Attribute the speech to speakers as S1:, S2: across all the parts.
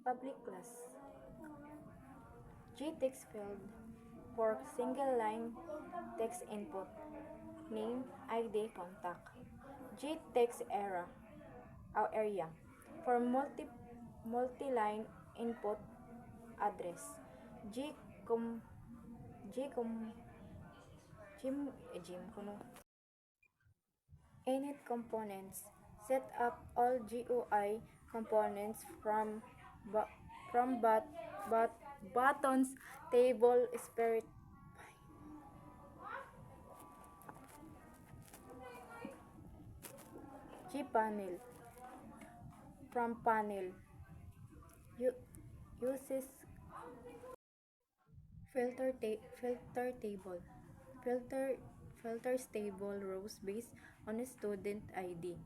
S1: Public class. G text field for single line text input. Name, ID, contact. G text area for multi-line input address. G com G com Gym kuno. Init components. Set up all GUI components from buttons, table, spirit. Gpanel from panel. Uses filter table. Filter filters table rows based on a student ID.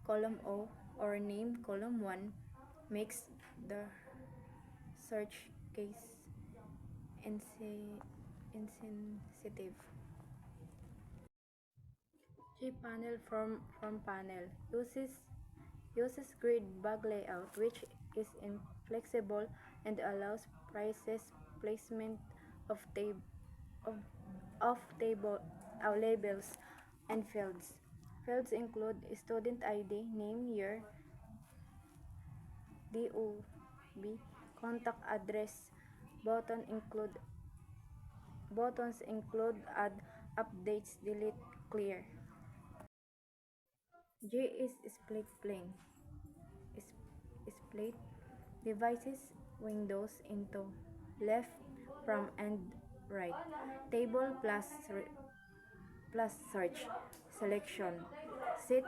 S1: Column O or name column 1 makes the search case insensitive. Gpanel from panel uses grid bag layout which is inflexible and allows precise placement of of, table labels and fields. Fields include student ID, name, year, DOB, contact address. Buttons include add, updates, delete, clear. G is split plane. Split devices windows into left from and right. Table plus search selection. Set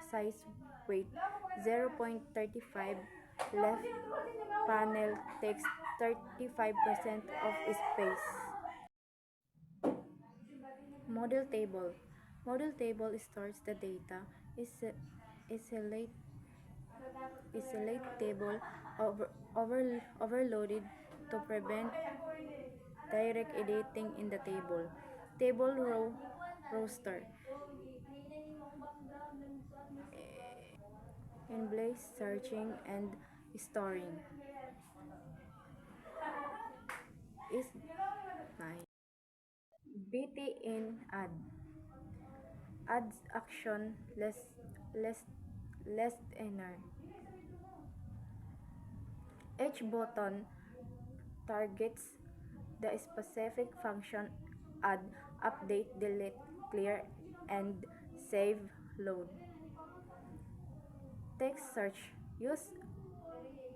S1: size weight 0.35. Left panel takes 35% of space. Model table. Model table stores the data. Isolate table overloaded to prevent direct editing in the table. Table roster. In place searching and storing. Is 9. BTN add. Adds action less inner. Each button targets the specific function add, update, delete, clear, and save load. Text search. Use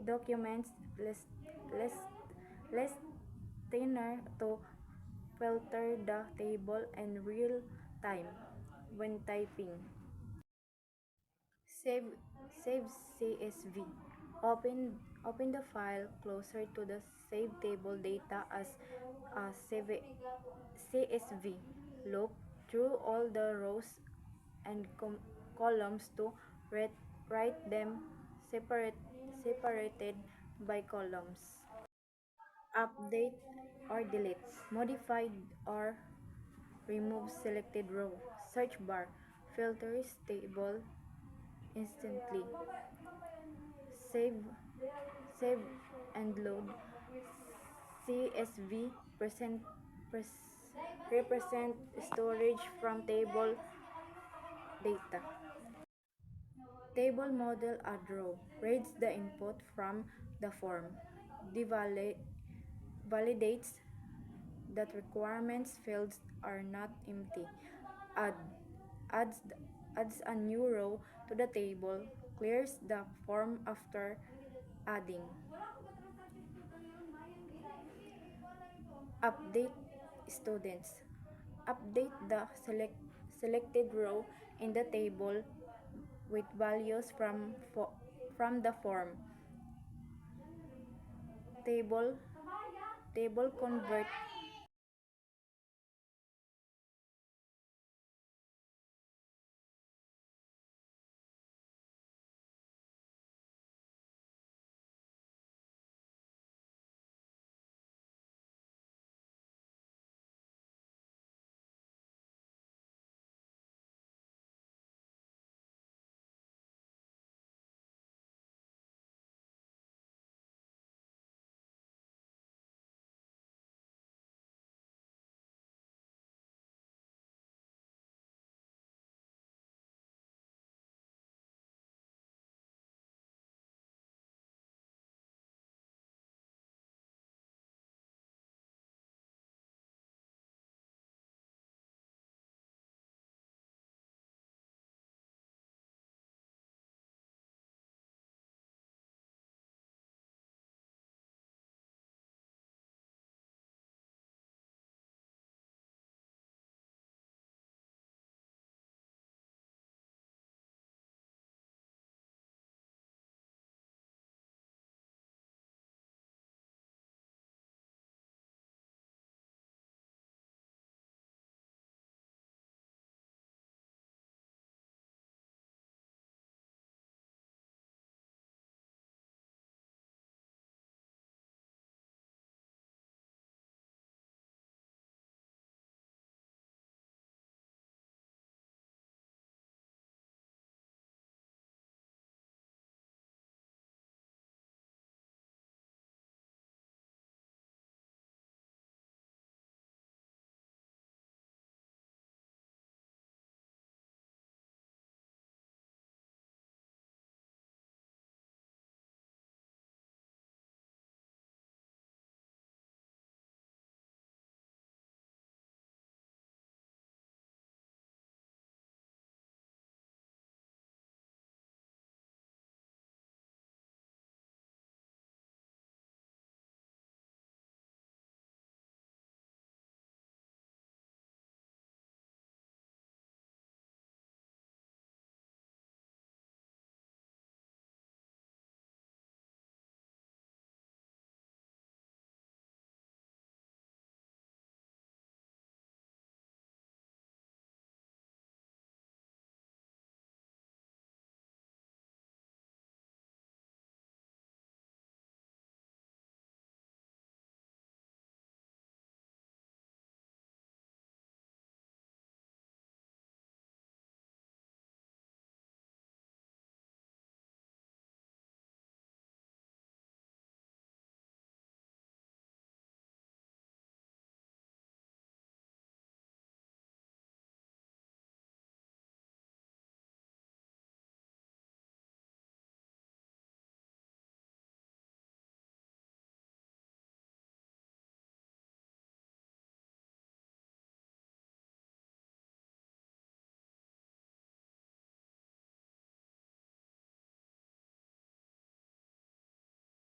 S1: documents listener to filter the table in real time when typing. Save CSV. Open the file closer to the saved table data as a CSV. Look through all the rows and columns to write them separated by columns. Update or delete. Modify or remove selected row. Search bar. Filters table instantly. Save and load. CSV represent storage from table data. Table model add row reads the input from the form. Validates that requirements fields are not empty. Adds a new row to the table. Clears the form after adding. Update students. Update the selected row in the table with values from the form. Table convert